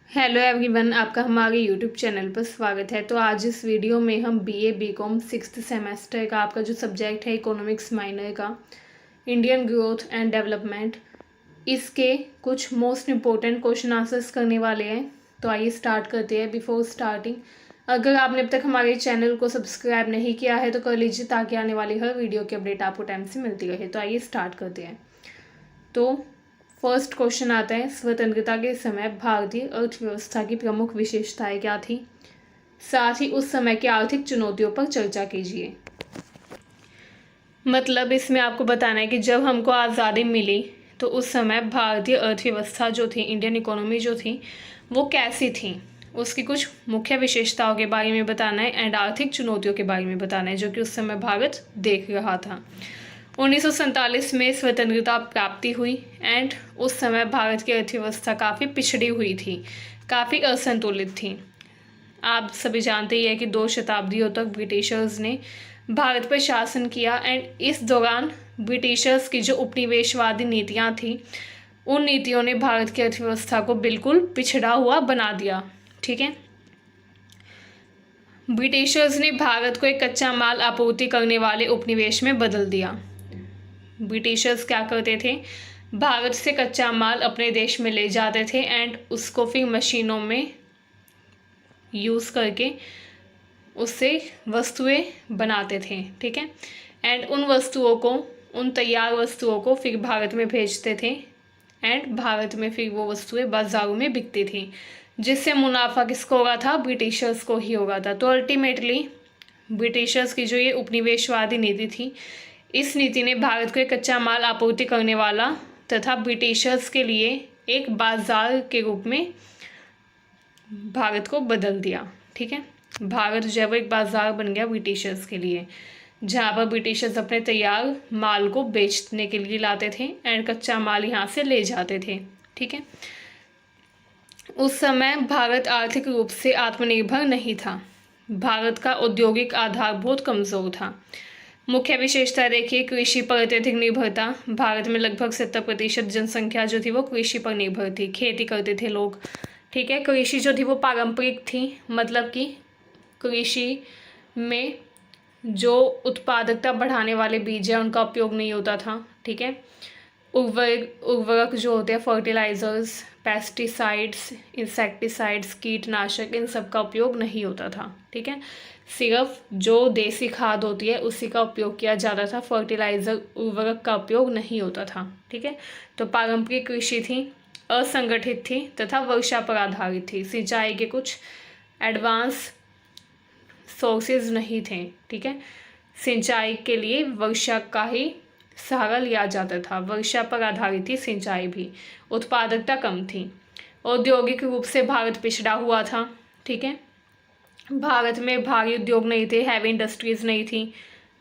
Hello everyone, आपका हमारे YouTube channel पर स्वागत है। तो आज इस वीडियो में हम बीए बीकॉम 6th सेमेस्टर का आपका जो सब्जेक्ट है इकोनॉमिक्स माइनर का इंडियन ग्रोथ एंड डेवलपमेंट, इसके कुछ मोस्ट इम्पोर्टेंट क्वेश्चन आंसर्स करने वाले हैं। तो आइए स्टार्ट करते हैं। बिफोर स्टार्टिंग, अगर आपने अब तक हमारे चैनल को सब्सक्राइब नहीं किया है तो कर लीजिए, ताकि आने वाली हर वीडियो की अपडेट आपको टाइम से मिलती रहे। तो आइए स्टार्ट करते हैं। तो फर्स्ट क्वेश्चन आता है, स्वतंत्रता के समय भारतीय अर्थव्यवस्था की प्रमुख विशेषताएं क्या थी? साथ ही उस समय की आर्थिक चुनौतियों पर चर्चा कीजिए। मतलब इसमें आपको बताना है कि जब हमको आज़ादी मिली तो उस समय भारतीय अर्थव्यवस्था जो थी, इंडियन इकोनॉमी जो थी, वो कैसी थी, उसकी कुछ मुख्य विशेषताओं के बारे में बताना है एंड आर्थिक चुनौतियों के बारे में बताना है जो कि उस समय भारत देख रहा था। 1947 में स्वतंत्रता प्राप्ति हुई एंड उस समय भारत की अर्थव्यवस्था काफ़ी पिछड़ी हुई थी, काफ़ी असंतुलित थी। आप सभी जानते ही हैं कि 2 शताब्दियों तक ब्रिटिशर्स ने भारत पर शासन किया एंड इस दौरान ब्रिटिशर्स की जो उपनिवेशवादी नीतियां थी, उन नीतियों ने भारत की अर्थव्यवस्था को बिल्कुल पिछड़ा हुआ बना दिया। ठीक है, ब्रिटिशर्स ने भारत को एक कच्चा माल आपूर्ति करने वाले उपनिवेश में बदल दिया। ब्रिटिशर्स क्या करते थे, भारत से कच्चा माल अपने देश में ले जाते थे एंड उसको फिर मशीनों में यूज़ करके उससे वस्तुएं बनाते थे। ठीक है, एंड उन वस्तुओं को, उन तैयार वस्तुओं को फिर भारत में भेजते थे एंड भारत में फिर वो वस्तुएं बाजारों में बिकती थी, जिससे मुनाफा किसको होगा था? ब्रिटिशर्स को ही होगा था। तो अल्टीमेटली ब्रिटिशर्स की जो ये उपनिवेशवादी नीति थी, इस नीति ने भारत को एक कच्चा माल आपूर्ति करने वाला तथा ब्रिटिशर्स के लिए एक बाजार के रूप में भारत को बदल दिया। ठीक है, भारत जो है वो एक बाजार बन गया ब्रिटिशर्स के लिए, जहाँ पर ब्रिटिशर्स अपने तैयार माल को बेचने के लिए लाते थे एंड कच्चा माल यहाँ से ले जाते थे। ठीक है, उस समय भारत आर्थिक रूप से आत्मनिर्भर नहीं था। भारत का औद्योगिक आधार बहुत कमज़ोर था। मुख्य विशेषता देखिए, कृषि पर अत्यधिक निर्भरता। भारत में लगभग 70% जनसंख्या जो थी वो कृषि पर निर्भर थी, खेती करते थे लोग। ठीक है, कृषि जो थी वो पारंपरिक थी, मतलब कि कृषि में जो उत्पादकता बढ़ाने वाले बीज है उनका उपयोग नहीं होता था। ठीक है, उर्वरक जो होते हैं, फर्टिलाइजर्स, पेस्टिसाइड्स, इंसेक्टिसाइड्स, कीटनाशक, इन सब का उपयोग नहीं होता था। ठीक है, सिर्फ जो देसी खाद होती है उसी का उपयोग किया जाता था, फर्टिलाइजर, उर्वरक का उपयोग नहीं होता था। ठीक है, तो पारंपरिक कृषि थी, असंगठित थी तथा वर्षा पर आधारित थी। सिंचाई के कुछ एडवांस सोर्सेज नहीं थे। ठीक है, सिंचाई के लिए वर्षा का ही सहारा लिया जाता था, वर्षा पर आधारित थी सिंचाई भी। उत्पादकता कम थी। औद्योगिक रूप से भारत पिछड़ा हुआ था। ठीक है, भारत में भारी उद्योग नहीं थे, हैवी इंडस्ट्रीज नहीं थी।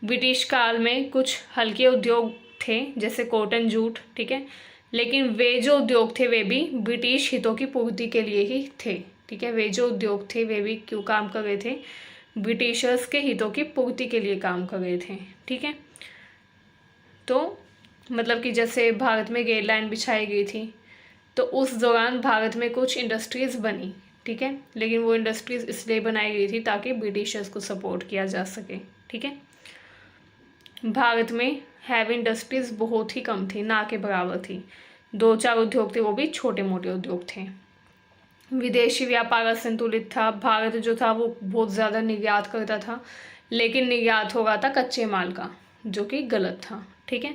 ब्रिटिश काल में कुछ हल्के उद्योग थे जैसे कॉटन, जूट। ठीक है, लेकिन वे जो उद्योग थे वे भी ब्रिटिश हितों की पूर्ति के लिए ही थे। ठीक है, वे जो उद्योग थे वे भी क्यों काम कर रहे थे? ब्रिटिशर्स के हितों की पूर्ति के लिए काम कर रहे थे। ठीक है, तो मतलब कि जैसे भारत में रेल लाइन बिछाई गई थी तो उस दौरान भारत में कुछ इंडस्ट्रीज़ बनी। ठीक है, लेकिन वो इंडस्ट्रीज़ इसलिए बनाई गई थी ताकि ब्रिटिशर्स को सपोर्ट किया जा सके। ठीक है, भारत में हैवी इंडस्ट्रीज़ बहुत ही कम थी, ना के बराबर थी। 2-4 उद्योग थे, वो भी छोटे मोटे उद्योग थे। विदेशी व्यापार असंतुलित था। भारत जो था वो बहुत ज़्यादा निर्यात करता था, लेकिन निर्यात हो रहा था कच्चे माल का, जो कि गलत था। ठीक है,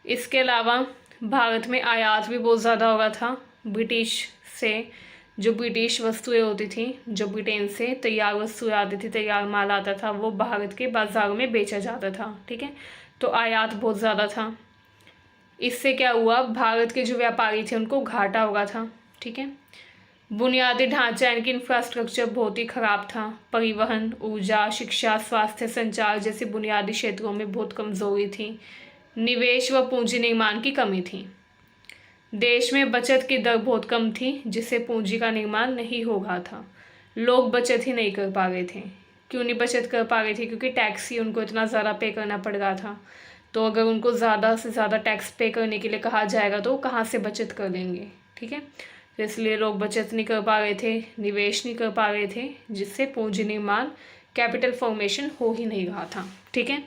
इसके अलावा भारत में आयात भी बहुत ज़्यादा हो रहा था ब्रिटिश से। जो ब्रिटिश वस्तुएं होती थी, जो ब्रिटेन से तैयार वस्तुएं आती थी, तैयार माल आता था, वो भारत के बाज़ारों में बेचा जाता था। ठीक है, तो आयात बहुत ज़्यादा था। इससे क्या हुआ, भारत के जो व्यापारी थे उनको घाटा हो रहा था। ठीक है, बुनियादी ढांचा यानी कि इंफ्रास्ट्रक्चर बहुत ही ख़राब था। परिवहन, ऊर्जा, शिक्षा, स्वास्थ्य, संचार जैसे बुनियादी क्षेत्रों में बहुत कमज़ोरी थी। निवेश व पूंजी निर्माण की कमी थी। देश में बचत की दर बहुत कम थी, जिससे पूंजी का निर्माण नहीं हो रहा था। लोग बचत ही नहीं कर पा रहे थे। क्यों नहीं बचत कर पा रहे थे? क्योंकि टैक्स ही उनको इतना ज़्यादा पे करना पड़ रहा था। तो अगर उनको ज़्यादा से ज़्यादा टैक्स पे करने के लिए कहा जाएगा तो कहाँ से बचत कर लेंगे? ठीक है, तो इसलिए लोग बचत नहीं कर पा रहे थे, निवेश नहीं कर पा रहे थे, जिससे पूंजी निर्माण, कैपिटल फॉर्मेशन हो ही नहीं रहा था। ठीक है।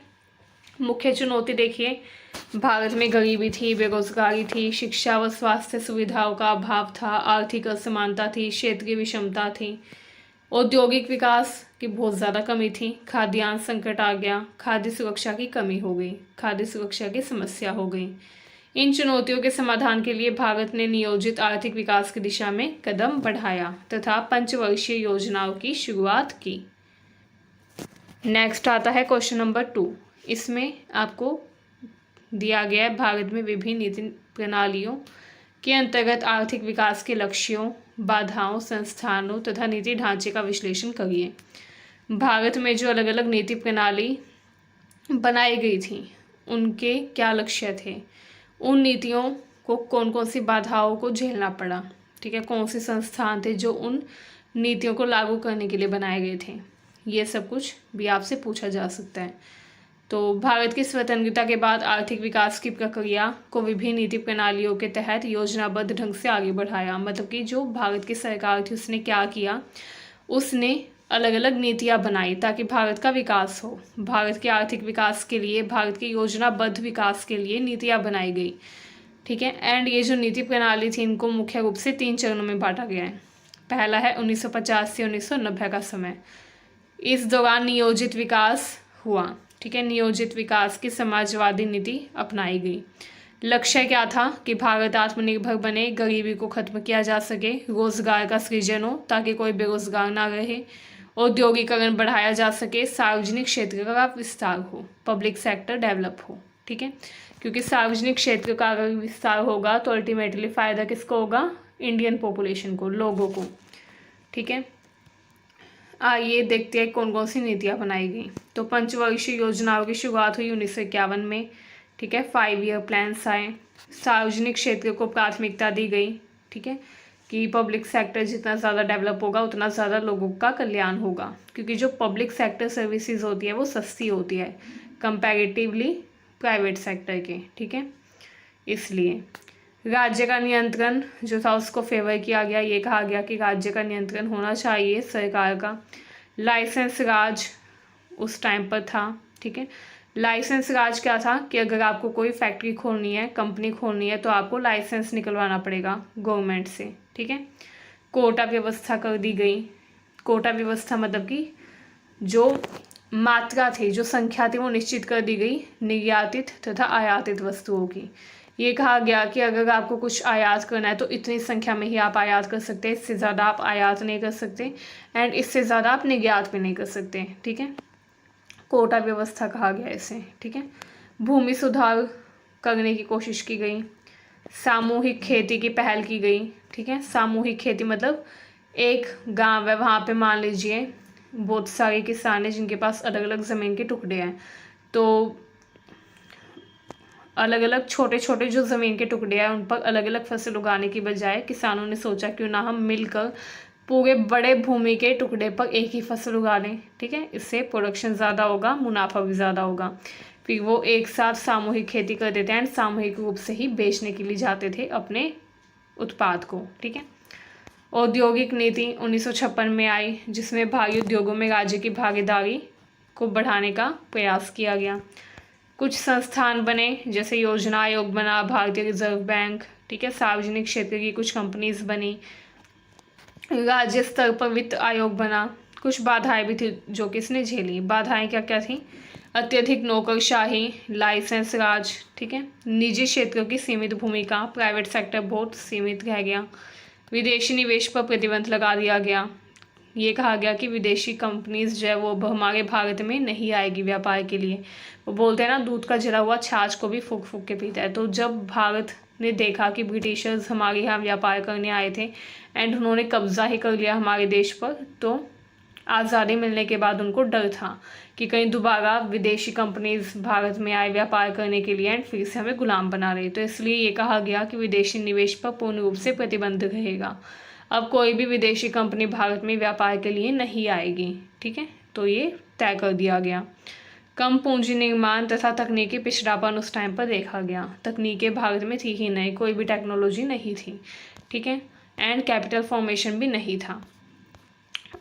मुख्य चुनौती देखिए, भारत में गरीबी थी, बेरोजगारी थी, शिक्षा व स्वास्थ्य सुविधाओं का अभाव था, आर्थिक असमानता थी, क्षेत्रीय विषमता थी, औद्योगिक विकास की बहुत ज़्यादा कमी थी, खाद्यान्न संकट आ गया, खाद्य सुरक्षा की कमी हो गई, खाद्य सुरक्षा की समस्या हो गई। इन चुनौतियों के समाधान के लिए भारत ने नियोजित आर्थिक विकास की दिशा में कदम बढ़ाया तथा पंचवर्षीय योजनाओं की शुरुआत की। नेक्स्ट आता है क्वेश्चन नंबर 2। इसमें आपको दिया गया है भारत में विभिन्न नीति प्रणालियों के अंतर्गत आर्थिक विकास के लक्ष्यों, बाधाओं, संस्थानों तथा नीति ढांचे का विश्लेषण करिए। भारत में जो अलग अलग नीति प्रणाली बनाई गई थी उनके क्या लक्ष्य थे, उन नीतियों को कौन कौन सी बाधाओं को झेलना पड़ा। ठीक है, कौन से संस्थान थे जो उन नीतियों को लागू करने के लिए बनाए गए थे, ये सब कुछ भी आपसे पूछा जा सकता है। तो भारत की स्वतंत्रता के बाद आर्थिक विकास की प्रक्रिया को विभिन्न नीति प्रणालियों के तहत योजनाबद्ध ढंग से आगे बढ़ाया। मतलब कि जो भारत की सरकार थी उसने क्या किया, उसने अलग अलग नीतियां बनाई ताकि भारत का विकास हो। भारत के आर्थिक विकास के लिए, भारत के योजनाबद्ध विकास के लिए नीतियां बनाई गई। ठीक है। एंड ये जो नीति प्रणाली थी इनको मुख्य रूप से 3 चरणों में बांटा गया है। पहला है 1950 से 1990 का समय। इस दौरान नियोजित विकास हुआ। ठीक है, नियोजित विकास की समाजवादी नीति अपनाई गई। लक्ष्य क्या था कि भारत आत्मनिर्भर बने, गरीबी को खत्म किया जा सके, रोजगार का सृजन हो ताकि कोई बेरोजगार ना रहे, औद्योगिकरण बढ़ाया जा सके, सार्वजनिक क्षेत्र का विस्तार हो, पब्लिक सेक्टर डेवलप हो। ठीक है, क्योंकि सार्वजनिक क्षेत्र का अगर विस्तार होगा तो अल्टीमेटली फ़ायदा किसको होगा, इंडियन पॉपुलेशन को, लोगों को। ठीक है, आइए देखते हैं कौन कौन सी नीतियाँ बनाई गई। तो पंचवर्षीय योजनाओं की शुरुआत हुई 1951 में। ठीक है, 5 ईयर प्लान्स आए। सार्वजनिक क्षेत्र को प्राथमिकता दी गई। ठीक है, कि पब्लिक सेक्टर जितना ज़्यादा डेवलप होगा उतना ज़्यादा लोगों का कल्याण होगा, क्योंकि जो पब्लिक सेक्टर सर्विसेज होती है वो सस्ती होती है कंपैरेटिवली प्राइवेट सेक्टर के। ठीक है, इसलिए राज्य का नियंत्रण जो था उसको फेवर किया गया। ये कहा गया कि राज्य का नियंत्रण होना चाहिए सरकार का। लाइसेंस राज उस टाइम पर था। ठीक है, लाइसेंस राज क्या था कि अगर आपको कोई फैक्ट्री खोलनी है, कंपनी खोलनी है, तो आपको लाइसेंस निकलवाना पड़ेगा गवर्नमेंट से। ठीक है, कोटा व्यवस्था कर दी गई। कोटा व्यवस्था मतलब कि जो मात्रा थी, जो संख्या थी वो निश्चित कर दी गई निर्यातित तथा आयातित वस्तुओं की। ये कहा गया कि अगर आपको कुछ आयात करना है तो इतनी संख्या में ही आप आयात कर सकते हैं, इससे ज़्यादा आप आयात नहीं कर सकते, एंड इससे ज़्यादा आप निर्यात भी नहीं कर सकते। ठीक है, कोटा व्यवस्था कहा गया इसे। ठीक है, भूमि सुधार करने की कोशिश की गई। सामूहिक खेती की पहल की गई। ठीक है, सामूहिक खेती मतलब एक गांव है, वहाँ पे मान लीजिए बहुत सारे किसान हैं जिनके पास अलग अलग ज़मीन के टुकड़े हैं, तो अलग अलग छोटे छोटे जो ज़मीन के टुकड़े हैं उन पर अलग अलग फसल उगाने की बजाय किसानों ने सोचा क्यों ना हम मिलकर पूरे बड़े भूमि के टुकड़े पर एक ही फसल उगा लें। ठीक है, इससे प्रोडक्शन ज़्यादा होगा, मुनाफा भी ज़्यादा होगा। फिर वो एक साथ सामूहिक खेती करते थे एंड सामूहिक रूप से ही बेचने के लिए जाते थे अपने उत्पाद को। ठीक है, औद्योगिक नीति 1956 में आई, जिसमें भारी उद्योगों में राज्य की भागीदारी को बढ़ाने का प्रयास किया गया। कुछ संस्थान बने, जैसे योजना आयोग बना, भारतीय रिजर्व बैंक। ठीक है, सार्वजनिक क्षेत्र की कुछ कंपनीज बनी, राज्य स्तर पर वित्त आयोग बना। कुछ बाधाएं भी थी जो किसने झेली। बाधाएं क्या क्या थी, अत्यधिक नौकरशाही, लाइसेंस राज। ठीक है, निजी क्षेत्रों की सीमित भूमिका, प्राइवेट सेक्टर बहुत सीमित रह गया, विदेशी निवेश पर प्रतिबंध लगा दिया गया। ये कहा गया कि विदेशी कंपनीज जो है वो अब हमारे भारत में नहीं आएगी व्यापार के लिए। वो बोलते हैं ना, दूध का जला हुआ छाछ को भी फूक फूक के पीता है। तो जब भारत ने देखा कि ब्रिटिशर्स हमारे यहाँ व्यापार करने आए थे एंड उन्होंने कब्जा ही कर लिया हमारे देश पर, तो आज़ादी मिलने के बाद उनको डर था कि कहीं दोबारा विदेशी कंपनीज भारत में आए व्यापार करने के लिए एंड फिर से हमें गुलाम बना रहे। तो इसलिए ये कहा गया कि विदेशी निवेश पर पूर्ण रूप से प्रतिबंध रहेगा। अब कोई भी विदेशी कंपनी भारत में व्यापार के लिए नहीं आएगी। ठीक है, तो ये तय कर दिया गया। कम पूंजी निर्माण तथा तकनीकी पिछड़ापन उस टाइम पर देखा गया। तकनीकें भारत में थी ही नहीं, कोई भी टेक्नोलॉजी नहीं थी। ठीक है, एंड कैपिटल फॉर्मेशन भी नहीं था।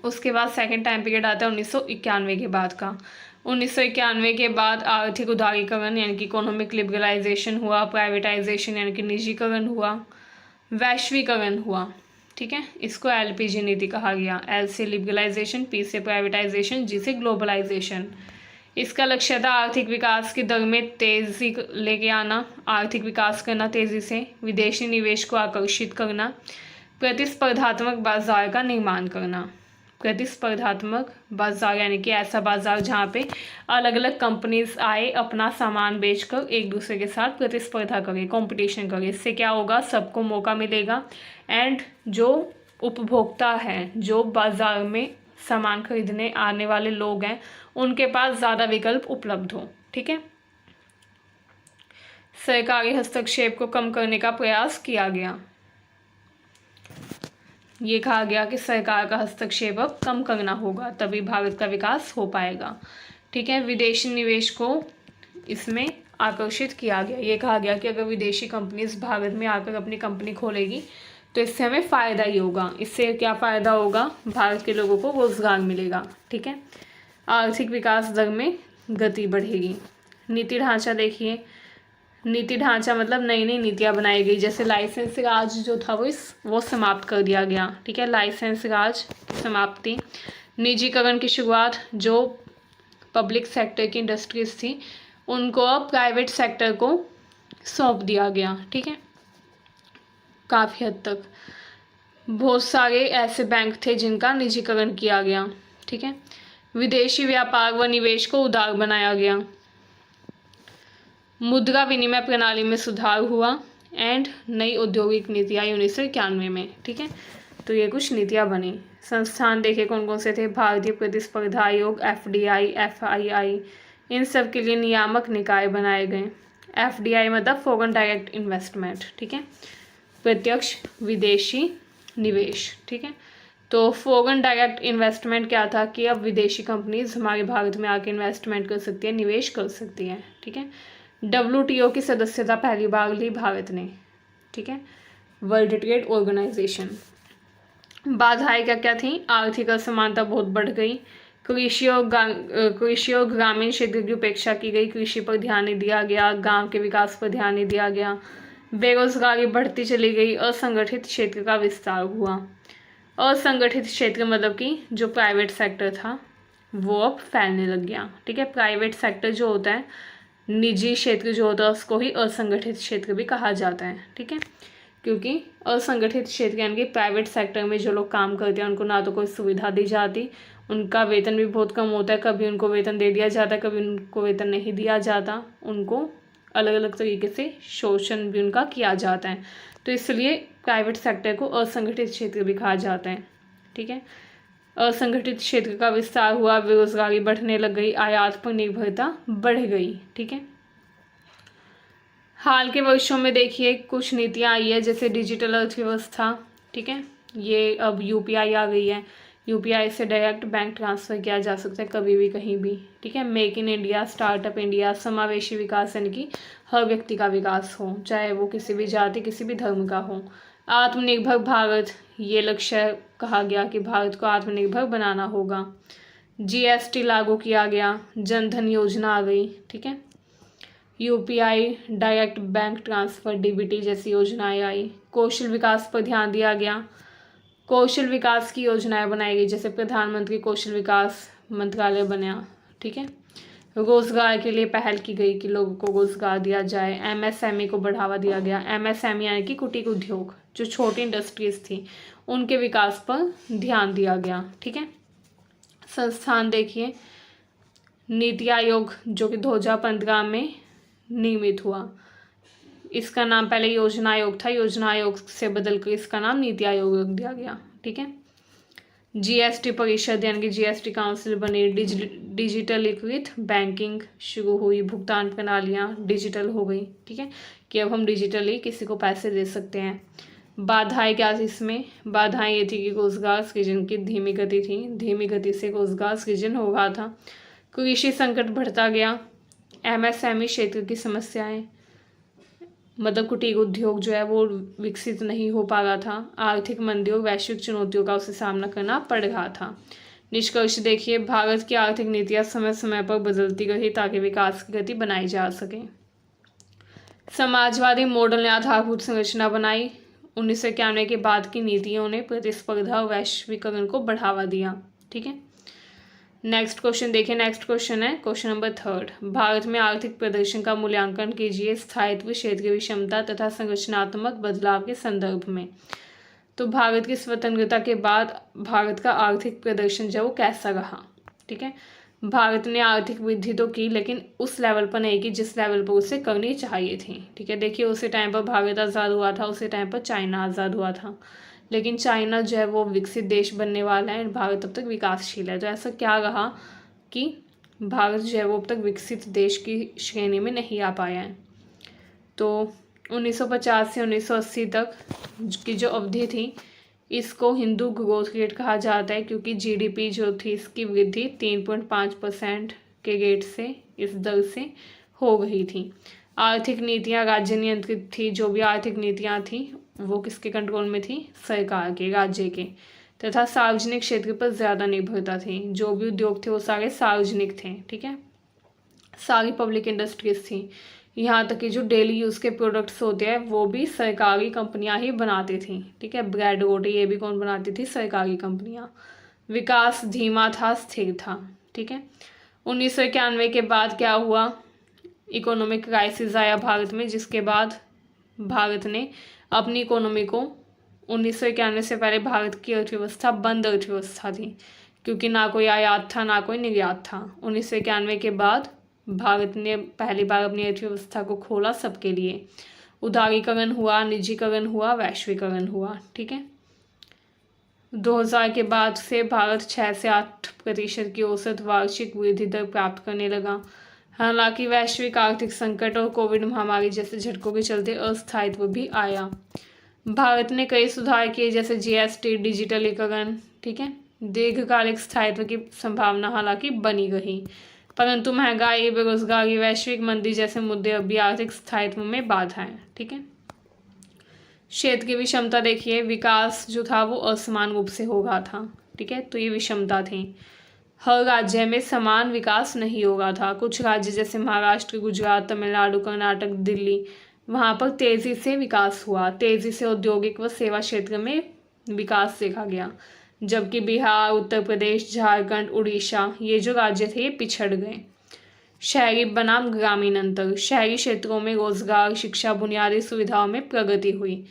उसके बाद सेकंड टाइम पीरियड आता है 1991 के बाद का। 1991 के बाद आर्थिक उदारीकरण यानी कि इकोनॉमिक लिबरलाइजेशन हुआ, प्राइवेटाइजेशन यानी कि निजीकरण हुआ, वैश्वीकरण हुआ। ठीक है, इसको LPG नीति कहा गया। L से लिबरलाइजेशन, P से प्राइवेटाइजेशन, G से ग्लोबलाइजेशन। इसका लक्ष्य था आर्थिक विकास की दर में तेजी लेके आना, आर्थिक विकास करना तेजी से, विदेशी निवेश को आकर्षित करना, प्रतिस्पर्धात्मक बाजार का निर्माण करना। प्रतिस्पर्धात्मक बाजार यानी कि ऐसा बाजार जहाँ पे अलग अलग कंपनीज आए, अपना सामान बेचकर एक दूसरे के साथ प्रतिस्पर्धा करे, कंपटीशन करे। इससे क्या होगा, सबको मौका मिलेगा एंड जो उपभोक्ता हैं, जो बाजार में सामान खरीदने आने वाले लोग हैं, उनके पास ज़्यादा विकल्प उपलब्ध हो। ठीक है, सरकारी हस्तक्षेप को कम करने का प्रयास किया गया। ये कहा गया कि सरकार का हस्तक्षेप अब कम करना होगा, तभी भारत का विकास हो पाएगा। ठीक है, विदेशी निवेश को इसमें आकर्षित किया गया। ये कहा गया कि अगर विदेशी कंपनीज भारत में आकर अपनी कंपनी खोलेगी तो इससे हमें फ़ायदा ही होगा। इससे क्या फ़ायदा होगा, भारत के लोगों को रोज़गार मिलेगा। ठीक है, आर्थिक विकास दर में गति बढ़ेगी। नीति ढांचा देखिए, नीति ढांचा मतलब नई नई नीतियाँ बनाई गई। जैसे लाइसेंस राज जो था वो समाप्त कर दिया गया। ठीक है, लाइसेंस राज की समाप्ति, निजीकरण की शुरुआत, जो पब्लिक सेक्टर की इंडस्ट्रीज थी उनको अब प्राइवेट सेक्टर को सौंप दिया गया। ठीक है, काफ़ी हद तक। बहुत सारे ऐसे बैंक थे जिनका निजीकरण किया गया। ठीक है, विदेशी व्यापार व निवेश को उदार बनाया गया, मुद्रा विनिमय प्रणाली में सुधार हुआ एंड नई औद्योगिक नीति आई 1991 में। ठीक है, तो ये कुछ नीतियाँ बनी। संस्थान देखे कौन कौन से थे, भारतीय प्रतिस्पर्धा आयोग, FDI, FII, इन सब के लिए नियामक निकाय बनाए गए। FDI मतलब फॉरेन डायरेक्ट इन्वेस्टमेंट। ठीक है, प्रत्यक्ष विदेशी निवेश। ठीक है, तो फॉरेन डायरेक्ट इन्वेस्टमेंट क्या था कि अब विदेशी कंपनीज हमारे भारत में आके इन्वेस्टमेंट कर सकती है, निवेश कर सकती हैं। ठीक है, WTO की सदस्यता पहली बार ली भारत ने। ठीक है, वर्ल्ड ट्रेड ऑर्गेनाइजेशन। बाधाएं क्या क्या थी, आर्थिक असमानता बहुत बढ़ गई, कृषि और ग्रामीण क्षेत्र की उपेक्षा की गई, कृषि पर ध्यान नहीं दिया गया, गांव के विकास पर ध्यान नहीं दिया गया, बेरोजगारी बढ़ती चली गई, असंगठित क्षेत्र का विस्तार हुआ। असंगठित क्षेत्र मतलब कि जो प्राइवेट सेक्टर था वो अब फैलने लग गया। ठीक है, प्राइवेट सेक्टर जो होता है, निजी क्षेत्र जो होता है, उसको ही असंगठित क्षेत्र भी कहा जाता है। ठीक है, क्योंकि असंगठित क्षेत्र यानी कि प्राइवेट सेक्टर में जो लोग काम करते हैं उनको ना तो कोई सुविधा दी जाती, उनका वेतन भी बहुत कम होता है, कभी उनको वेतन दे दिया जाता है, कभी उनको वेतन नहीं दिया जाता, उनको अलग अलग तरीके से शोषण भी उनका किया जाता है। तो इसलिए प्राइवेट सेक्टर को असंगठित क्षेत्र भी कहा जाता है। ठीक है, असंगठित क्षेत्र का विस्तार हुआ, बेरोजगारी बढ़ने लग गई, आयात पर निर्भरता बढ़ गई। ठीक है, हाल के वर्षों में देखिए कुछ नीतियाँ आई है, जैसे डिजिटल अर्थव्यवस्था। ठीक है, ये अब UPI आ गई है, UPI से डायरेक्ट बैंक ट्रांसफ़र किया जा सकता है कभी भी कहीं भी। ठीक है, make in India, startup India, समावेशी विकास यानी कि हर व्यक्ति का विकास हो, चाहे वो किसी भी जाति किसी भी धर्म का हो। आत्मनिर्भर भारत, ये लक्ष्य कहा गया कि भारत को आत्मनिर्भर बनाना होगा। GST लागू किया गया, जनधन योजना आ गई। ठीक है, UPI, direct bank transfer, DBT जैसी योजनाएं आई। कौशल विकास पर ध्यान दिया गया, कौशल विकास की योजनाएं बनाई गई, जैसे प्रधानमंत्री कौशल विकास मंत्रालय बना। ठीक है, रोजगार के लिए पहल की गई कि लोगों को रोजगार दिया जाए। MSME को बढ़ावा दिया गया। MSME यानी कि कुटीर उद्योग, जो छोटी इंडस्ट्रीज थी उनके विकास पर ध्यान दिया गया। ठीक है, संस्थान देखिए, नीति आयोग जो कि 2015 में निर्मित हुआ, इसका नाम पहले योजना आयोग था, योजना आयोग से बदलकर इसका नाम नीति आयोग रख दिया गया। ठीक है, GST परिषद यानी कि GST काउंसिल बनी, डिजिटलीकृत बैंकिंग शुरू हुई, भुगतान प्रणालियाँ डिजिटल हो गई। ठीक है, कि अब हम डिजिटली किसी को पैसे दे सकते हैं। बाधाएं क्या थी इसमें, बाधाएं ये थी कि रोजगार सृजन की धीमी गति थी, धीमी गति से रोजगार सृजन हो रहा था, कृषि संकट बढ़ता गया, MSME क्षेत्र की समस्याएं, मतलब कुटीर उद्योग जो है वो विकसित नहीं हो पा रहा था। आर्थिक मंदी और वैश्विक चुनौतियों का उसे सामना करना पड़ रहा था। निष्कर्ष देखिए, भारत की आर्थिक नीतियाँ समय समय पर बदलती रही ताकि विकास की गति बनाई जा सके। समाजवादी मॉडल ने आधारभूत संरचना बनाई। 1991 के बाद की नीतियों ने प्रतिस्पर्धा और वैश्वीकरण को बढ़ावा दिया। ठीक है, नेक्स्ट क्वेश्चन देखिए। नेक्स्ट क्वेश्चन है क्वेश्चन नंबर 3। भारत में आर्थिक प्रदर्शन का मूल्यांकन कीजिए स्थायित्व, क्षेत्रीय विषमता तथा संरचनात्मक बदलाव के संदर्भ में। तो भारत की स्वतंत्रता के बाद भारत का आर्थिक प्रदर्शन जो वो कैसा रहा। ठीक है, भारत ने आर्थिक वृद्धि तो की लेकिन उस लेवल पर नहीं की जिस लेवल पर उसे करनी चाहिए थी। ठीक है, देखिए उसी टाइम पर भारत आज़ाद हुआ था, उसी टाइम पर चाइना आज़ाद हुआ था, लेकिन चाइना जो है वो विकसित देश बनने वाला है, भारत अब तक विकासशील है। तो ऐसा क्या रहा कि भारत जो है वो अब तक विकसित देश की श्रेणी में नहीं आ पाया है। तो 1950 से 1980 तक की जो अवधि थी इसको हिंदू ग्रोथ रेट कहा जाता है, क्योंकि जीडीपी जो थी इसकी वृद्धि 3.5% के रेट से इस दर से हो गई थी। आर्थिक नीतियां राज्य नियंत्रित थी। जो भी आर्थिक नीतियां थी वो किसके कंट्रोल में थी? सरकार के, राज्य के। तथा सार्वजनिक क्षेत्र पर ज़्यादा निर्भरता थी। जो भी उद्योग थे वो सारे सार्वजनिक थे। ठीक है, सारी पब्लिक इंडस्ट्रीज थी। यहाँ तक कि जो डेली यूज़ के प्रोडक्ट्स होते हैं वो भी सरकारी कंपनियां ही बनाती थी। ठीक है, ब्रेड रोटी ये भी कौन बनाती थी? सरकारी कंपनियां। विकास धीमा था, स्थिर था। ठीक है, 1991 के बाद क्या हुआ? इकोनॉमिक क्राइसिस आया भारत में, जिसके बाद भारत ने अपनी इकोनॉमी को 1991 से पहले भारत की अर्थव्यवस्था बंद अर्थव्यवस्था थी, क्योंकि ना कोई आयात था ना कोई निर्यात था। 1991 के बाद भारत ने पहली बार अपनी अर्थव्यवस्था को खोला सबके लिए। उदारीकरण हुआ, निजीकरण हुआ, वैश्वीकरण हुआ। ठीक है, 2000 के बाद से भारत 6 से 8% की औसत वार्षिक वृद्धि दर प्राप्त करने लगा। हालांकि वैश्विक आर्थिक संकट और कोविड महामारी जैसे झटकों के चलते अस्थायित्व भी आया। भारत ने कई सुधार किए, जैसे जीएसटी, डिजिटलीकरण। ठीक है, दीर्घकालिक स्थायित्व की संभावना हालांकि बनी रही, परंतु महंगाई, बेरोजगारी, वैश्विक मंदी जैसे मुद्दे अब भी आर्थिक स्थायित्व में बाधा हैं। ठीक है, क्षेत्र की विषमता देखिए, विकास जो था वो असमान रूप से हो रहा था। ठीक है, तो ये विषमता थी। हर राज्य में समान विकास नहीं हो रहा था। कुछ राज्य जैसे महाराष्ट्र, गुजरात, तमिलनाडु, कर्नाटक, दिल्ली, वहाँ पर तेज़ी से विकास हुआ। तेज़ी से औद्योगिक व सेवा क्षेत्र में विकास देखा गया, जबकि बिहार, उत्तर प्रदेश, झारखंड, उड़ीसा ये जो राज्य थे ये पिछड़ गए। शहरी बनाम ग्रामीण अंतर। शहरी क्षेत्रों में रोजगार, शिक्षा, बुनियादी सुविधाओं में प्रगति हुई,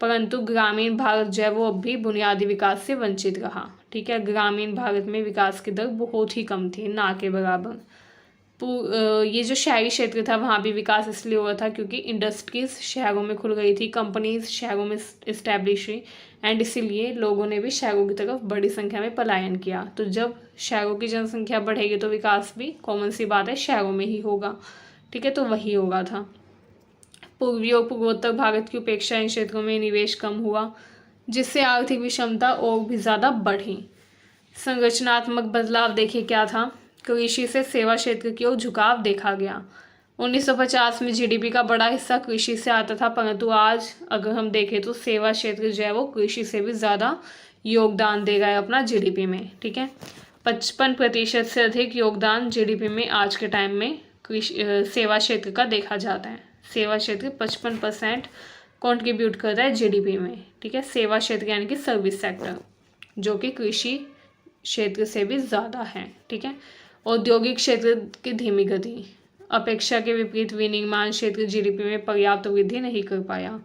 परंतु ग्रामीण भारत जो है वो अब भी बुनियादी विकास से वंचित रहा। ठीक है, ग्रामीण भारत में विकास की दर बहुत ही कम थी, ना के बराबर। ये जो शहरी क्षेत्र था वहाँ भी विकास इसलिए हुआ था क्योंकि इंडस्ट्रीज शहरों में खुल गई थी, कंपनीज शहरों में इस्टेब्लिश हुई, एंड इसीलिए लोगों ने भी शहरों की तरफ बड़ी संख्या में पलायन किया। तो जब शहरों की जनसंख्या बढ़ेगी तो विकास भी कॉमन सी बात है शहरों में ही होगा। ठीक है, तो वही होगा था। पूर्वी और पूर्वोत्तर भारत की उपेक्षा इन क्षेत्रों में निवेश कम हुआ, जिससे आर्थिक विषमता और भी ज़्यादा बढ़ी। संरचनात्मक बदलाव देखिए क्या था? कृषि से सेवा क्षेत्र की ओर झुकाव देखा गया। 1950 में जीडीपी का बड़ा हिस्सा कृषि से आता था, परंतु आज अगर हम देखें तो सेवा क्षेत्र जो है वो कृषि से भी ज़्यादा योगदान दे रहा है अपना जीडीपी में। ठीक है, 55% से अधिक योगदान जीडीपी में आज के टाइम में सेवा क्षेत्र का देखा जाता है। सेवा क्षेत्र 55% कॉन्ट्रीब्यूट करता है जीडीपी में। ठीक है, सेवा क्षेत्र यानी कि सर्विस सेक्टर, जो कि कृषि क्षेत्र से भी ज़्यादा है। ठीक है, औद्योगिक क्षेत्र की धीमी गति। अपेक्षा के विपरीत विनिर्माण क्षेत्र जीडीपी में पर्याप्त वृद्धि नहीं कर पाया।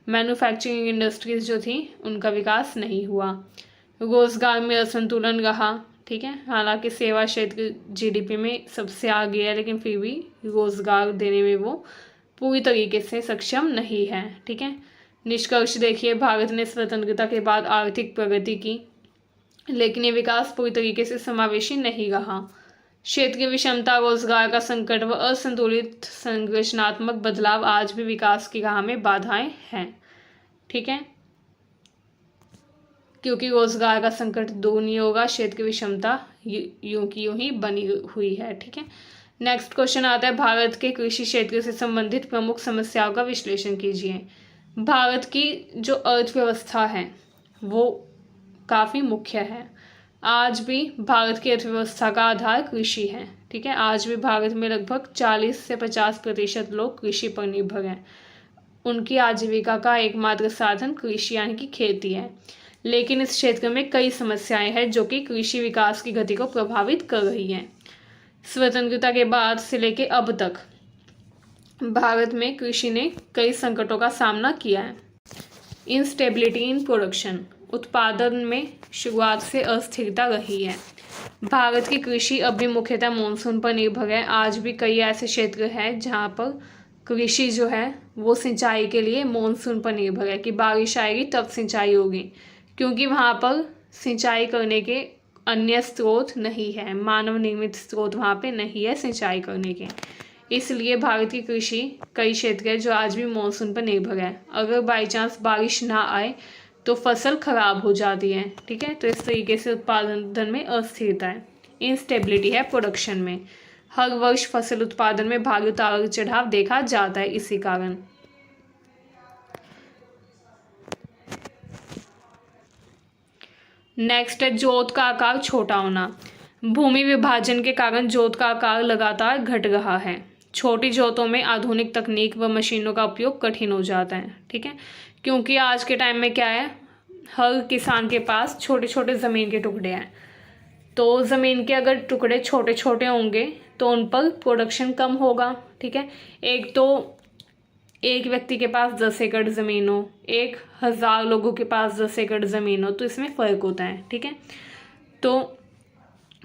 मैन्युफैक्चरिंग इंडस्ट्रीज जो थी उनका विकास नहीं हुआ। रोजगार में असंतुलन रहा। ठीक है, हालांकि सेवा क्षेत्र जीडीपी में सबसे आगे है, लेकिन फिर भी रोजगार देने में वो पूरी तरीके से सक्षम नहीं है। ठीक है, निष्कर्ष देखिए, भारत ने स्वतंत्रता के बाद आर्थिक प्रगति की, लेकिन ये विकास पूरी तरीके से समावेशी नहीं रहा। क्षेत्रीय विषमता, रोजगार का संकट व असंतुलित संरचनात्मक बदलाव आज भी विकास की राह में बाधाएं हैं। ठीक है, क्योंकि रोजगार का संकट दूर नहीं होगा, क्षेत्र की विषमता यूं की यूं ही बनी हुई है। ठीक है, नेक्स्ट क्वेश्चन आता है, भारत के कृषि क्षेत्र से संबंधित प्रमुख समस्याओं का विश्लेषण कीजिए। भारत की जो अर्थव्यवस्था है वो काफ़ी मुख्य है। आज भी भारत की अर्थव्यवस्था का आधार कृषि है। ठीक है, आज भी भारत में लगभग 40 से 50% लोग कृषि पर निर्भर हैं। उनकी आजीविका का एकमात्र साधन कृषि यानी कि खेती है। लेकिन इस क्षेत्र में कई समस्याएं हैं जो कि कृषि विकास की गति को प्रभावित कर रही हैं। स्वतंत्रता के बाद से लेकर अब तक भारत में कृषि ने कई संकटों का सामना किया है। इंस्टेबिलिटी इन प्रोडक्शन, उत्पादन में शुरुआत से अस्थिरता रही है। भारत की कृषि अब भी मुख्यतः मानसून पर निर्भर है। आज भी कई ऐसे क्षेत्र हैं जहाँ पर कृषि जो है वो सिंचाई के लिए मानसून पर निर्भर है कि बारिश आएगी तब सिंचाई होगी, क्योंकि वहाँ पर सिंचाई करने के अन्य स्रोत नहीं है, मानव निर्मित स्रोत वहाँ पे नहीं है सिंचाई करने के। इसलिए भारत की कृषि कई क्षेत्र है जो आज भी मानसून पर निर्भर है। अगर बाई चांस बारिश ना आए तो फसल खराब हो जाती है। ठीक है, तो इस तरीके से उत्पादन में अस्थिरता है। इंस्टेबिलिटी है प्रोडक्शन में, हर वर्ष फसल उत्पादन में भारी उतार चढ़ाव देखा जाता है इसी कारण। नेक्स्ट है जोत का आकार छोटा होना। भूमि विभाजन के कारण जोत का आकार लगातार घट रहा है। छोटी जोतों में आधुनिक तकनीक व मशीनों का उपयोग कठिन हो जाता है। ठीक है, क्योंकि आज के टाइम में क्या है, हर किसान के पास छोटे छोटे ज़मीन के टुकड़े हैं। तो ज़मीन के अगर टुकड़े छोटे छोटे होंगे तो उन पर प्रोडक्शन कम होगा। ठीक है, एक तो एक व्यक्ति के पास 10 एकड़ ज़मीन हो, 1000 लोगों के पास 10 एकड़ ज़मीन हो, तो इसमें फ़र्क होता है। ठीक है, तो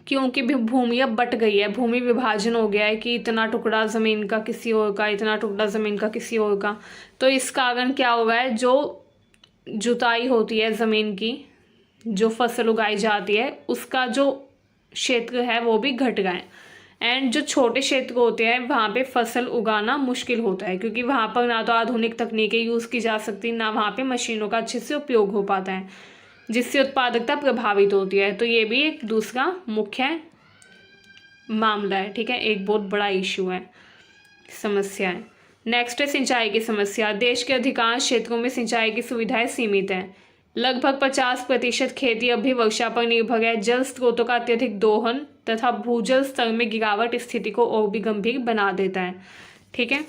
क्योंकि भूमि अब बट गई है, भूमि विभाजन हो गया है कि इतना टुकड़ा ज़मीन का किसी और का, इतना टुकड़ा ज़मीन का किसी और का, तो इस कारण क्या हो गया है, जो जुताई होती है ज़मीन की, जो फसल उगाई जाती है उसका जो क्षेत्र है वो भी घट गया है। एंड जो छोटे क्षेत्र होते हैं वहाँ पे फसल उगाना मुश्किल होता है, क्योंकि वहाँ पर ना तो आधुनिक तकनीकें यूज़ की जा सकती, ना वहाँ पे मशीनों का अच्छे से उपयोग हो पाता है, जिससे उत्पादकता प्रभावित होती है। तो ये भी एक दूसरा मुख्य मामला है। ठीक है, एक बहुत बड़ा इशू है, समस्या है। नेक्स्ट है सिंचाई की समस्या। देश के अधिकांश क्षेत्रों में सिंचाई की सुविधाएं सीमित हैं। लगभग 50% खेती अब भी वर्षा पर निर्भर है। जल स्रोतों का अत्यधिक दोहन तथा भूजल स्तर में गिरावट स्थिति को और भी गंभीर बना देता है। ठीक है,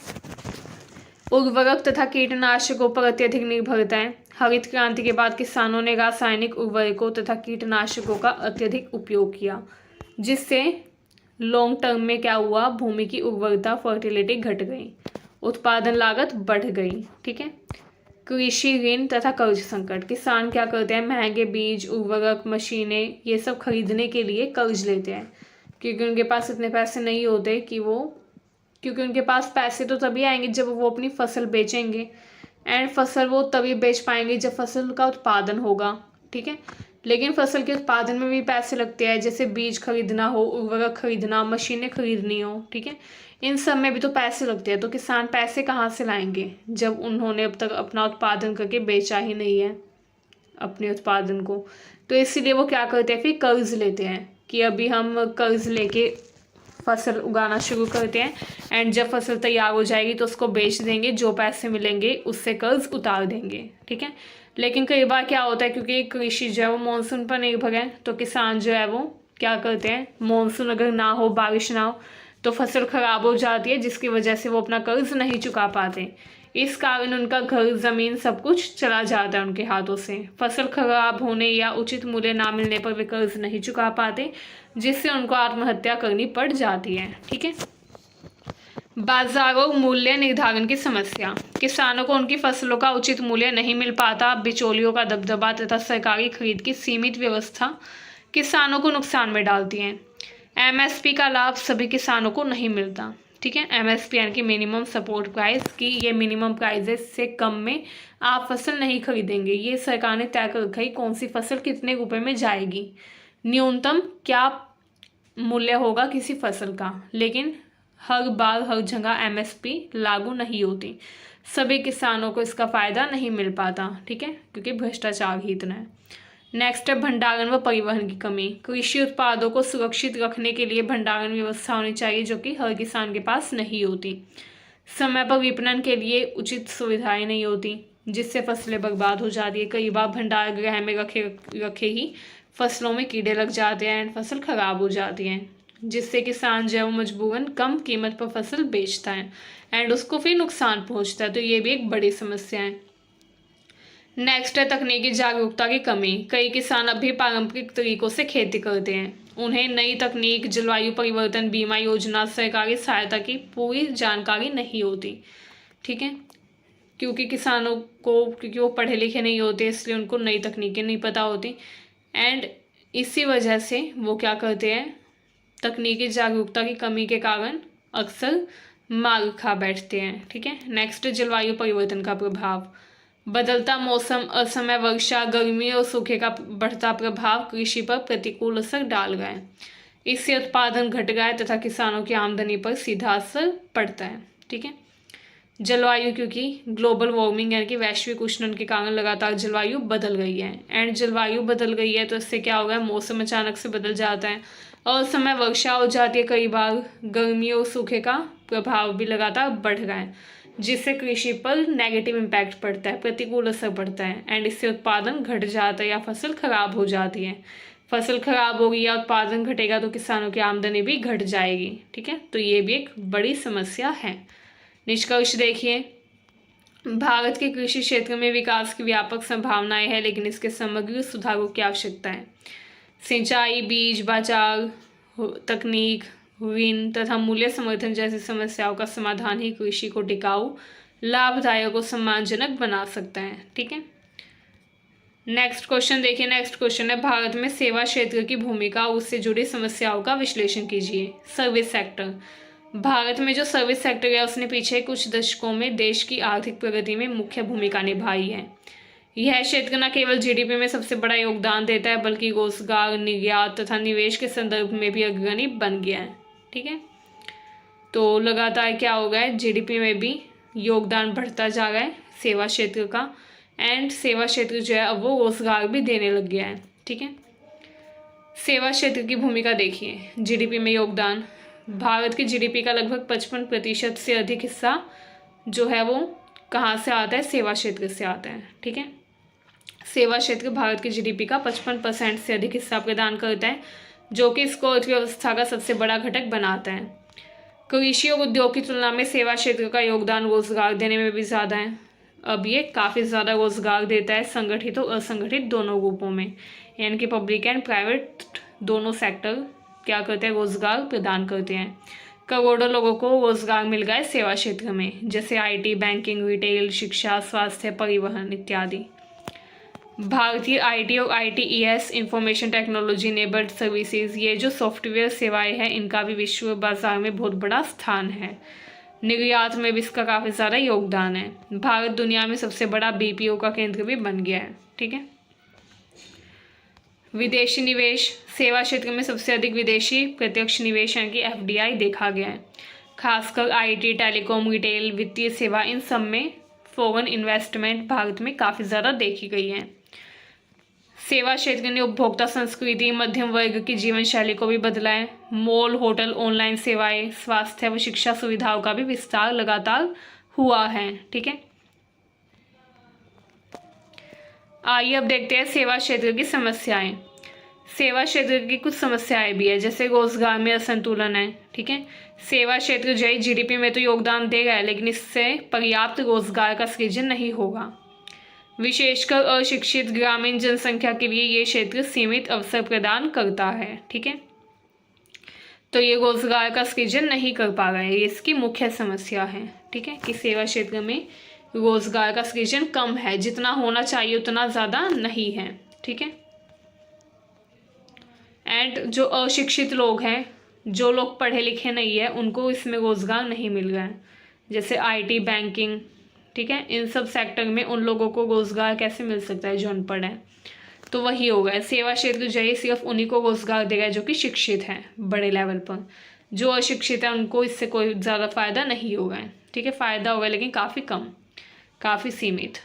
उर्वरक तथा कीटनाशकों पर अत्यधिक निर्भरता है। हरित क्रांति के बाद किसानों ने रासायनिक उर्वरकों तथा कीटनाशकों का अत्यधिक उपयोग किया, जिससे लॉन्ग टर्म में क्या हुआ, भूमि की उर्वरता फर्टिलिटी घट गई, उत्पादन लागत बढ़ गई। ठीक है, कृषि ऋण तथा कर्ज संकट। किसान क्या करते हैं, महंगे बीज, उर्वरक, मशीनें ये सब खरीदने के लिए कर्ज लेते हैं, क्योंकि उनके पास इतने पैसे नहीं होते कि क्योंकि उनके पास पैसे तो तभी आएंगे जब वो अपनी फसल बेचेंगे, एंड फसल वो तभी बेच पाएंगे जब फसल का उत्पादन होगा। ठीक है, लेकिन फसल के उत्पादन में भी पैसे लगते हैं, जैसे बीज खरीदना हो, उर्वरक खरीदना, मशीनें खरीदनी हो। ठीक है, इन सब में भी तो पैसे लगते हैं। तो किसान पैसे कहाँ से लाएंगे जब उन्होंने अब तक अपना उत्पादन करके बेचा ही नहीं है अपने उत्पादन को। तो इसीलिए वो क्या करते हैं, फिर कर्ज लेते हैं कि अभी हम कर्ज लेके फसल उगाना शुरू करते हैं, एंड जब फसल तैयार हो जाएगी तो उसको बेच देंगे, जो पैसे मिलेंगे उससे कर्ज उतार देंगे। ठीक है, लेकिन कई बार क्या होता है, क्योंकि कृषि जो है वो मानसून पर निर्भर है, तो किसान जो है वो क्या करते हैं, मानसून अगर ना हो, बारिश ना हो तो फसल खराब हो जाती है, जिसकी वजह से वो अपना कर्ज नहीं चुका पाते। इस कारण उनका घर, ज़मीन सब कुछ चला जाता है उनके हाथों से। फसल खराब होने या उचित मूल्य ना मिलने पर वे कर्ज नहीं चुका पाते, जिससे उनको आत्महत्या करनी पड़ जाती है। ठीक है, बाजारों मूल्य निर्धारण की समस्या। किसानों को उनकी फसलों का उचित मूल्य नहीं मिल पाता। बिचौलियों का दबदबा तथा सरकारी खरीद की सीमित व्यवस्था किसानों को नुकसान में डालती है। एमएसपी का लाभ सभी किसानों को नहीं मिलता। ठीक है, एमएसपी यानी कि मिनिमम सपोर्ट प्राइस की, ये मिनिमम प्राइजेस से कम में आप फसल नहीं खरीदेंगे। ये सरकार ने तय कर रखा है कौन सी फसल कितने रुपए में जाएगी, न्यूनतम क्या मूल्य होगा किसी फसल का, लेकिन हर बार हर जगह एमएसपी लागू नहीं होती। सभी किसानों को इसका फ़ायदा नहीं मिल पाता। ठीक है, क्योंकि भ्रष्टाचार ही इतना है। नेक्स्ट है भंडारण व परिवहन की कमी। कृषि उत्पादों को सुरक्षित रखने के लिए भंडारण व्यवस्था होनी चाहिए जो कि हर किसान के पास नहीं होती। समय पर विपणन के लिए उचित सुविधाएं नहीं होती, जिससे फसलें बर्बाद हो जाती है। कई बार भंडार गृह में रखे ही फसलों में कीड़े लग जाते हैं एंड फसल खराब हो जाती है, जिससे किसान जो है वो मजबूरन कम कीमत पर फसल बेचता है एंड उसको फिर नुकसान पहुंचता है। तो ये भी एक बड़ी समस्या है। नेक्स्ट है तकनीकी जागरूकता की कमी। कई किसान अभी पारंपरिक तरीकों से खेती करते हैं। उन्हें नई तकनीक, जलवायु परिवर्तन, बीमा योजना, सरकारी सहायता की पूरी जानकारी नहीं होती। ठीक है, क्योंकि किसानों को, क्योंकि वो पढ़े लिखे नहीं होते, इसलिए उनको नई तकनीकें नहीं पता होती एंड इसी वजह से वो क्या करते हैं, तकनीकी जागरूकता की कमी के कारण अक्सर मार खा बैठते हैं। ठीक है, नेक्स्ट जलवायु परिवर्तन का प्रभाव। बदलता मौसम, असमय वर्षा, गर्मी और सूखे का बढ़ता प्रभाव कृषि पर प्रतिकूल असर डाल रहा है। इससे उत्पादन घट गया है तथा किसानों की आमदनी पर सीधा असर पड़ता है। ठीक है, जलवायु, क्योंकि ग्लोबल वार्मिंग यानी कि वैश्विक उष्णन के कारण लगातार जलवायु बदल गई है एंड जलवायु बदल गई है तो इससे क्या होगा, मौसम अचानक से बदल जाता है और समय वर्षा हो जाती है, कई बार गर्मी और सूखे का प्रभाव भी लगातार बढ़ रहा है, जिससे कृषि पर नेगेटिव इम्पैक्ट पड़ता है, प्रतिकूल असर पड़ता है एंड इससे उत्पादन घट जाता है या फसल खराब हो जाती है। फसल खराब होगी या उत्पादन घटेगा तो किसानों की आमदनी भी घट जाएगी। ठीक है, तो ये भी एक बड़ी समस्या है। निष्कर्ष देखिए, भारत के कृषि क्षेत्र में विकास की व्यापक संभावनाएं हैं, लेकिन इसके समग्र सुधारों की आवश्यकता है। सिंचाई, बीज बाजार, तकनीक, ऋण तथा मूल्य समर्थन जैसी समस्याओं का समाधान ही कृषि को टिकाऊ, लाभदायक और सम्मानजनक बना सकता है। ठीक है, नेक्स्ट क्वेश्चन देखिए। नेक्स्ट क्वेश्चन है, भारत में सेवा क्षेत्र की भूमिका और उससे जुड़ी समस्याओं का विश्लेषण कीजिए। Service sector. भारत में जो सर्विस सेक्टर है उसने पिछले कुछ दशकों में देश की आर्थिक प्रगति में मुख्य भूमिका निभाई है। यह क्षेत्र न केवल जीडीपी में सबसे बड़ा योगदान देता है बल्कि रोजगार, निर्यात तथा निवेश के संदर्भ में भी अग्रणी बन गया है। ठीक है, तो लगातार क्या हो गया है, जीडीपी में भी योगदान बढ़ता जा रहा है सेवा क्षेत्र का एंड सेवा क्षेत्र जो है अब वो रोजगार भी देने लग गया है। ठीक है, सेवा क्षेत्र की भूमिका देखिए। जीडीपी में योगदान, भारत की जीडीपी का लगभग 55% से अधिक हिस्सा जो है वो कहाँ से आता है, सेवा क्षेत्र से आता है। ठीक है, सेवा क्षेत्र भारत की जीडीपी का 55% से अधिक हिस्सा प्रदान करता है, जो कि इसको अर्थव्यवस्था का सबसे बड़ा घटक बनाता है। कृषि और उद्योग की तुलना में सेवा क्षेत्र का योगदान रोजगार देने में भी ज़्यादा है। अब ये काफ़ी ज़्यादा रोजगार देता है संगठित और असंगठित दोनों रूपों में, यानी कि पब्लिक एंड प्राइवेट दोनों सेक्टर क्या करते हैं, रोजगार प्रदान करते हैं। करोड़ों लोगों को रोजगार मिल गया है सेवा क्षेत्र में, जैसे आईटी, बैंकिंग, रिटेल, शिक्षा, स्वास्थ्य, परिवहन इत्यादि। भारतीय आईटी और ITES information technology enabled services, ये जो सॉफ्टवेयर सेवाएं हैं इनका भी विश्व बाजार में बहुत बड़ा स्थान है। निर्यात में भी इसका काफ़ी ज़्यादा योगदान है। भारत दुनिया में सबसे बड़ा बीपीओ का केंद्र भी बन गया है। ठीक है, विदेशी निवेश, सेवा क्षेत्र में सबसे अधिक विदेशी प्रत्यक्ष निवेश यानी कि एफडीआई देखा गया है। खासकर आईटी, टेलीकॉम, रिटेल, वित्तीय सेवा, इन सब में फॉरेन इन्वेस्टमेंट भारत में काफ़ी ज़्यादा देखी गई है। सेवा क्षेत्र ने उपभोक्ता संस्कृति, मध्यम वर्ग की जीवन शैली को भी बदला है। मॉल, होटल, ऑनलाइन सेवाएं, स्वास्थ्य व शिक्षा सुविधाओं का भी विस्तार लगातार हुआ है। ठीक है, आइए अब देखते हैं सेवा क्षेत्र की समस्याएं। सेवा क्षेत्र की कुछ समस्याएं भी है, जैसे रोजगार में असंतुलन है। ठीक है, सेवा क्षेत्र जो है जीडीपी में तो योगदान देगा है, लेकिन इससे पर्याप्त रोजगार का सृजन नहीं होगा। विशेषकर अशिक्षित ग्रामीण जनसंख्या के लिए ये क्षेत्र सीमित अवसर प्रदान करता है। ठीक है, तो ये रोजगार का सृजन नहीं कर पा रहा है, ये इसकी मुख्य समस्या है। ठीक है, कि सेवा क्षेत्र में रोजगार का सृजन कम है, जितना होना चाहिए उतना ज़्यादा नहीं है। ठीक है, एंड जो अशिक्षित लोग हैं, जो लोग पढ़े लिखे नहीं है, उनको इसमें रोजगार नहीं मिल रहा है, जैसे आईटी, बैंकिंग। ठीक है, इन सब सेक्टर में उन लोगों को रोजगार कैसे मिल सकता है जो अनपढ़ है, तो वही होगा। सेवा क्षेत्र जो है सिर्फ उन्हीं को रोजगार देगा जो कि शिक्षित हैं बड़े लेवल पर। जो अशिक्षित है उनको इससे कोई ज़्यादा फायदा नहीं होगा। ठीक है, फ़ायदा होगा लेकिन काफ़ी कम, काफ़ी सीमित।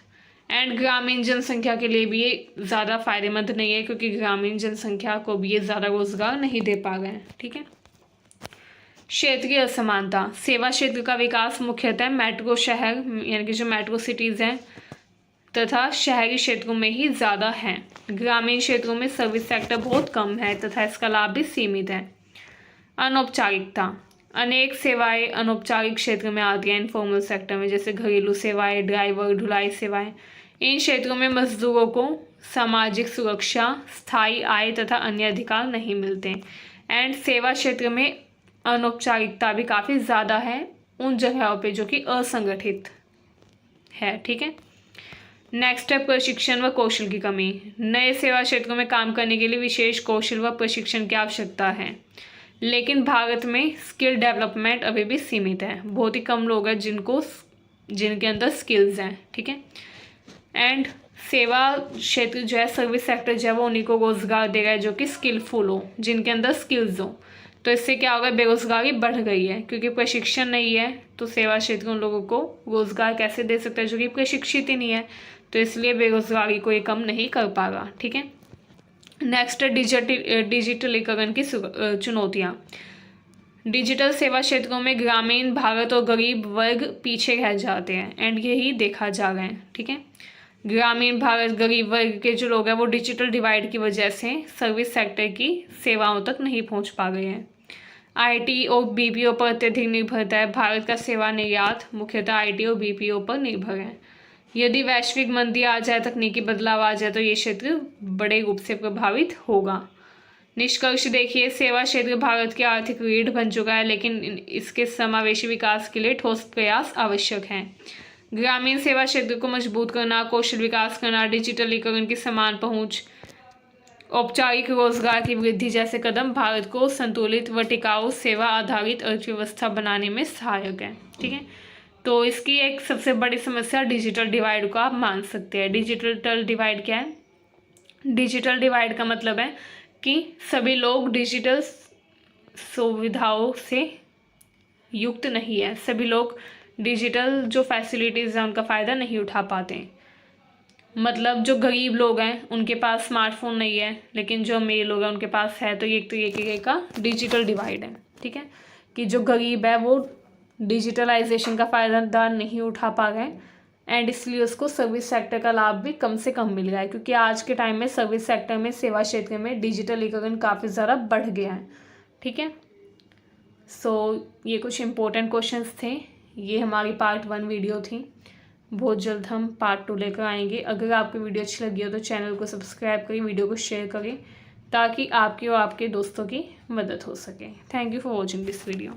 एंड ग्रामीण जनसंख्या के लिए भी ये ज़्यादा फायदेमंद नहीं है, क्योंकि ग्रामीण जनसंख्या को भी ये ज़्यादा रोजगार नहीं दे पा रहे हैं। ठीक है। क्षेत्रीय असमानता, सेवा क्षेत्र का विकास मुख्यतः मेट्रो शहर यानी कि जो मेट्रो सिटीज़ हैं तथा शहरी क्षेत्रों में ही ज़्यादा है। ग्रामीण क्षेत्रों में सर्विस सेक्टर बहुत कम है तथा इसका लाभ भी सीमित है। अनौपचारिकता, अनेक सेवाएं अनौपचारिक क्षेत्र में आती हैं, इनफॉर्मल सेक्टर में, जैसे घरेलू सेवाएं, ड्राइवर, ढुलाई सेवाएं। इन क्षेत्रों में मजदूरों को सामाजिक सुरक्षा, स्थायी आय तथा अन्य अधिकार नहीं मिलते। एंड सेवा क्षेत्र में अनौपचारिकता भी काफ़ी ज़्यादा है उन जगहों पे जो कि असंगठित है। ठीक है। नेक्स्ट है प्रशिक्षण व कौशल की कमी। नए सेवा क्षेत्रों में काम करने के लिए विशेष कौशल व प्रशिक्षण की आवश्यकता है, लेकिन भारत में स्किल डेवलपमेंट अभी भी सीमित है। बहुत ही कम लोग हैं जिनके अंदर स्किल्स हैं। ठीक है। एंड सेवा क्षेत्र जो है, सर्विस सेक्टर जो है, वो उन्हीं को रोजगार दे रहा है जो कि स्किलफुल हो, जिनके अंदर स्किल्स हो। तो इससे क्या होगा, बेरोजगारी बढ़ गई है, क्योंकि प्रशिक्षण नहीं है तो सेवा क्षेत्र उन लोगों को रोजगार कैसे दे सकता है जो कि प्रशिक्षित ही नहीं है। तो इसलिए बेरोजगारी को ये कम नहीं कर पाएगा। ठीक है। नेक्स्ट है डिजिटलीकरण की चुनौतियाँ। डिजिटल सेवा क्षेत्रों में ग्रामीण भारत और गरीब वर्ग पीछे रह जाते हैं, एंड यही देखा जा रहा है। ठीक है। ग्रामीण भारत गरीब वर्ग के जो लोग हैं वो डिजिटल डिवाइड की वजह से सर्विस सेक्टर की सेवाओं तक नहीं पहुंच पा गए हैं। आईटी और बीपीओ पर अत्यधिक निर्भरता है। भारत का सेवा निर्यात मुख्यतः आईटी और बीपीओ पर निर्भर है। यदि वैश्विक मंदी आ जाए, तकनीकी बदलाव आ जाए, तो ये क्षेत्र बड़े रूप से प्रभावित होगा। निष्कर्ष देखिए, सेवा क्षेत्र भारत की आर्थिक रीढ़ बन चुका है, लेकिन इसके समावेशी विकास के लिए ठोस प्रयास आवश्यक हैं। ग्रामीण सेवा क्षेत्र को मजबूत करना, कौशल विकास करना, डिजिटलीकरण की समान पहुंच, औपचारिक रोजगार की वृद्धि जैसे कदम भारत को संतुलित व टिकाऊ सेवा आधारित अर्थव्यवस्था बनाने में सहायक है। ठीक है। तो इसकी एक सबसे बड़ी समस्या डिजिटल डिवाइड को आप मान सकते हैं। डिजिटल डिवाइड क्या है? डिजिटल डिवाइड का मतलब है कि सभी लोग डिजिटल सुविधाओं से युक्त नहीं है, सभी लोग डिजिटल जो फैसिलिटीज़ हैं उनका फ़ायदा नहीं उठा पाते हैं। मतलब जो गरीब लोग हैं उनके पास स्मार्टफोन नहीं है, लेकिन जो अमीर लोग हैं उनके पास है। तो ये एक तरीके का डिजिटल डिवाइड है। ठीक है। कि जो गरीब है वो डिजिटलाइजेशन का फ़ायदा नहीं उठा पा रहे, एंड इसलिए उसको सर्विस सेक्टर का लाभ भी कम से कम मिल रहा है, क्योंकि आज के टाइम में सर्विस सेक्टर में, सेवा क्षेत्र में डिजिटलीकरण काफ़ी ज़्यादा बढ़ गया है। ठीक है। सो ये कुछ इम्पोर्टेंट क्वेश्चंस थे। ये हमारी पार्ट 1 वीडियो थी। बहुत जल्द हम पार्ट 2 लेकर आएंगे। अगर आपको वीडियो अच्छी लगी हो तो चैनल को सब्सक्राइब करें, वीडियो को शेयर करें, ताकि आपकी और आपके दोस्तों की मदद हो सके। Thank you for watching this video.